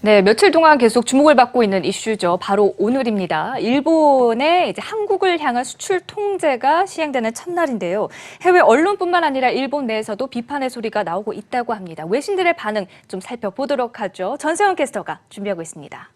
네, 며칠 동안 계속 주목을 받고 있는 이슈죠. 바로 오늘입니다. 일본의 한국을 향한 수출 통제가 시행되는 첫날인데요. 해외 언론뿐만 아니라 일본 내에서도 비판의 소리가 나오고 있다고 합니다. 외신들의 반응 좀 살펴보도록 하죠. 전세원 캐스터가 준비하고 있습니다.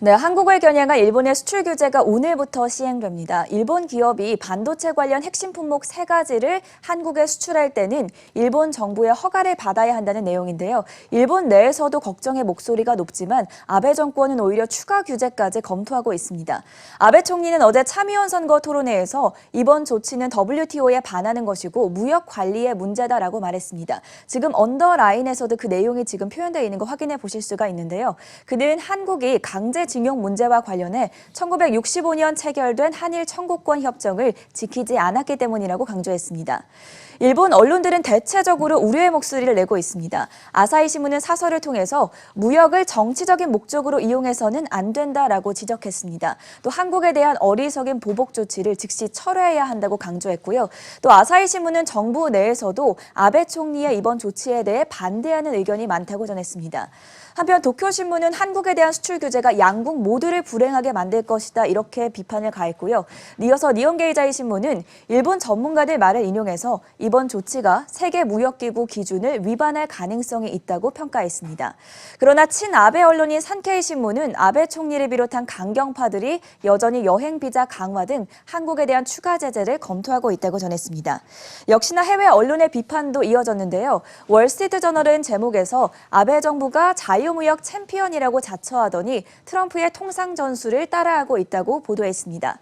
네, 한국을 겨냥한 일본의 수출 규제가 오늘부터 시행됩니다. 일본 기업이 반도체 관련 핵심 품목 3가지를 한국에 수출할 때는 일본 정부의 허가를 받아야 한다는 내용인데요. 일본 내에서도 걱정의 목소리가 높지만 아베 정권은 오히려 추가 규제까지 검토하고 있습니다. 아베 총리는 어제 참의원 선거 토론회에서 이번 조치는 WTO에 반하는 것이고 무역 관리의 문제다라고 말했습니다. 지금 언더라인에서도 그 내용이 지금 표현되어 있는 거 확인해 보실 수가 있는데요. 그는 한국이 강제징용 문제와 관련해 1965년 체결된 한일 청구권 협정을 지키지 않았기 때문이라고 강조했습니다. 일본 언론들은 대체적으로 우려의 목소리를 내고 있습니다. 아사히 신문은 사설을 통해서 무역을 정치적인 목적으로 이용해서는 안 된다라고 지적했습니다. 또 한국에 대한 어리석은 보복 조치를 즉시 철회해야 한다고 강조했고요. 또 아사히 신문은 정부 내에서도 아베 총리의 이번 조치에 대해 반대하는 의견이 많다고 전했습니다. 한편 도쿄신문은 한국에 대한 수출 규제가 양국 모두를 불행하게 만들 것이다 이렇게 비판을 가했고요. 이어서 니혼게이자이 신문은 일본 전문가들 말을 인용해서 이번 조치가 세계무역기구 기준을 위반할 가능성이 있다고 평가했습니다. 그러나 친아베 언론인 산케이 신문은 아베 총리를 비롯한 강경파들이 여전히 여행 비자 강화 등 한국에 대한 추가 제재를 검토하고 있다고 전했습니다. 역시나 해외 언론의 비판도 이어졌는데요. 월스트리트저널은 제목에서 아베 정부가 자유무역 챔피언이라고 자처하더니 트럼프의 통상 전술을 따라하고 있다고 보도했습니다.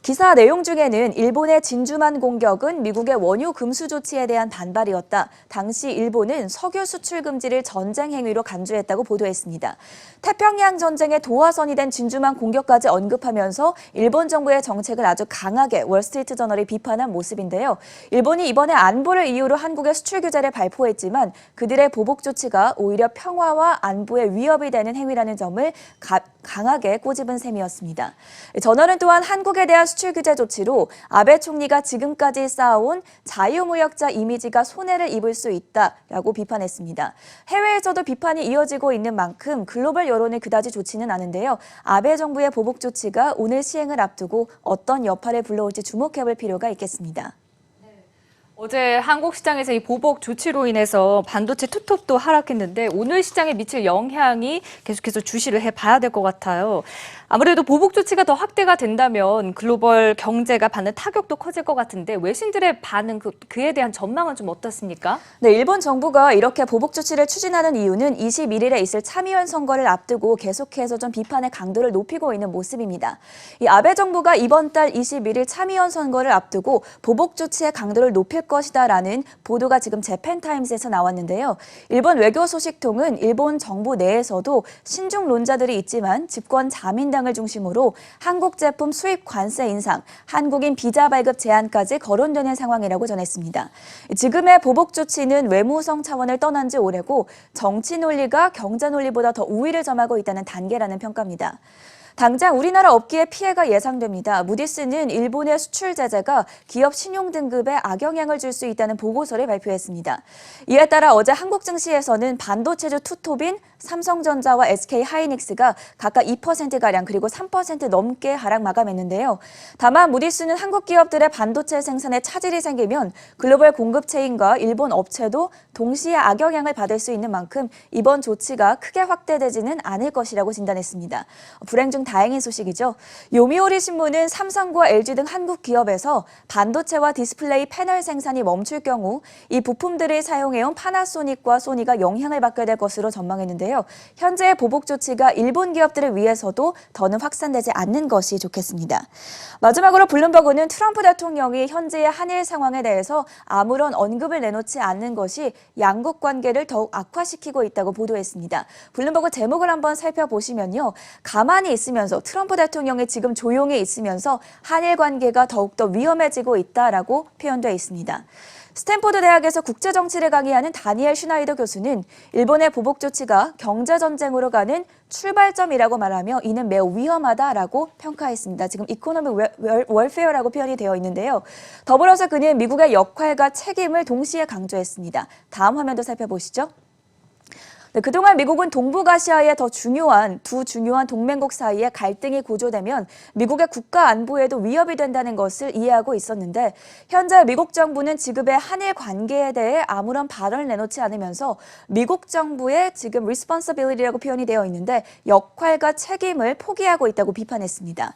기사 내용 중에는 일본의 진주만 공격은 미국의 원유 금수 조치에 대한 반발이었다. 당시 일본은 석유 수출 금지를 전쟁 행위로 간주했다고 보도했습니다. 태평양 전쟁의 도화선이 된 진주만 공격까지 언급하면서 일본 정부의 정책을 아주 강하게 월스트리트저널이 비판한 모습인데요. 일본이 이번에 안보를 이유로 한국의 수출 규제를 발표했지만 그들의 보복 조치가 오히려 평화와 안보에 위협이 되는 행위라는 점을 강하게 꼬집은 셈이었습니다. 저널은 또한 한국에 대한 수출 규제 조치로 아베 총리가 지금까지 쌓아온 자유무역자 이미지가 손해를 입을 수 있다라고 비판했습니다. 해외에서도 비판이 이어지고 있는 만큼 글로벌 여론이 그다지 좋지는 않은데요. 아베 정부의 보복 조치가 오늘 시행을 앞두고 어떤 여파를 불러올지 주목해볼 필요가 있겠습니다. 어제 한국 시장에서 이 보복 조치로 인해서 반도체 투톱도 하락했는데 오늘 시장에 미칠 영향이 계속해서 주시를 해봐야 될 것 같아요. 아무래도 보복 조치가 더 확대가 된다면 글로벌 경제가 받는 타격도 커질 것 같은데 외신들의 반응, 그에 대한 전망은 좀 어떻습니까? 네, 일본 정부가 이렇게 보복 조치를 추진하는 이유는 21일에 있을 참의원 선거를 앞두고 계속해서 좀 비판의 강도를 높이고 있는 모습입니다. 이 아베 정부가 이번 달 21일 참의원 선거를 앞두고 보복 조치의 강도를 높일 것이다라는 보도가 지금 재팬타임스에서 나왔는데요. 일본 외교 소식통은 일본 정부 내에서도 신중론자들이 있지만 집권 자민당을 중심으로 한국 제품 수입 관세 인상, 한국인 비자 발급 제한까지 거론되는 상황이라고 전했습니다. 지금의 보복 조치는 외무성 차원을 떠난 지 오래고 정치 논리가 경제 논리보다 더 우위를 점하고 있다는 단계라는 평가입니다. 당장 우리나라 업계에 피해가 예상됩니다. 무디스는 일본의 수출 제재가 기업 신용 등급에 악영향을 줄 수 있다는 보고서를 발표했습니다. 이에 따라 어제 한국 증시에서는 반도체주 투톱인 삼성전자와 SK하이닉스가 각각 2%가량 그리고 3% 넘게 하락 마감했는데요. 다만 무디스는 한국 기업들의 반도체 생산에 차질이 생기면 글로벌 공급체인과 일본 업체도 동시에 악영향을 받을 수 있는 만큼 이번 조치가 크게 확대되지는 않을 것이라고 진단했습니다. 불행 중 다행인 소식이죠. 요미우리 신문은 삼성과 LG 등 한국 기업에서 반도체와 디스플레이 패널 생산이 멈출 경우 이 부품들을 사용해온 파나소닉과 소니가 영향을 받게 될 것으로 전망했는데요. 현재의 보복 조치가 일본 기업들을 위해서도 더는 확산되지 않는 것이 좋겠습니다. 마지막으로 블룸버그는 트럼프 대통령이 현재의 한일 상황에 대해서 아무런 언급을 내놓지 않는 것이 양국 관계를 더욱 악화시키고 있다고 보도했습니다. 블룸버그 제목을 한번 살펴보시면요. 가만히 있으면서 트럼프 대통령이 지금 조용히 있으면서 한일 관계가 더욱더 위험해지고 있다라고 표현되어 있습니다. 스탠포드 대학에서 국제정치를 강의하는 다니엘 슈나이더 교수는 일본의 보복 조치가 경제전쟁으로 가는 출발점이라고 말하며 이는 매우 위험하다라고 평가했습니다. 지금 이코노믹 월페어라고 표현이 되어 있는데요. 더불어서 그는 미국의 역할과 책임을 동시에 강조했습니다. 다음 화면도 살펴보시죠. 네, 그동안 미국은 동북아시아의 두 중요한 동맹국 사이에 갈등이 고조되면 미국의 국가 안보에도 위협이 된다는 것을 이해하고 있었는데 현재 미국 정부는 지금의 한일 관계에 대해 아무런 발언을 내놓지 않으면서 미국 정부의 지금 responsibility라고 표현이 되어 있는데 역할과 책임을 포기하고 있다고 비판했습니다.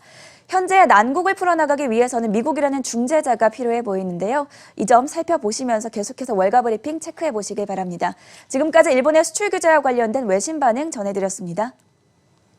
현재 난국을 풀어나가기 위해서는 미국이라는 중재자가 필요해 보이는데요. 이 점 살펴보시면서 계속해서 월가 브리핑 체크해 보시길 바랍니다. 지금까지 일본의 수출 규제와 관련된 외신 반응 전해드렸습니다.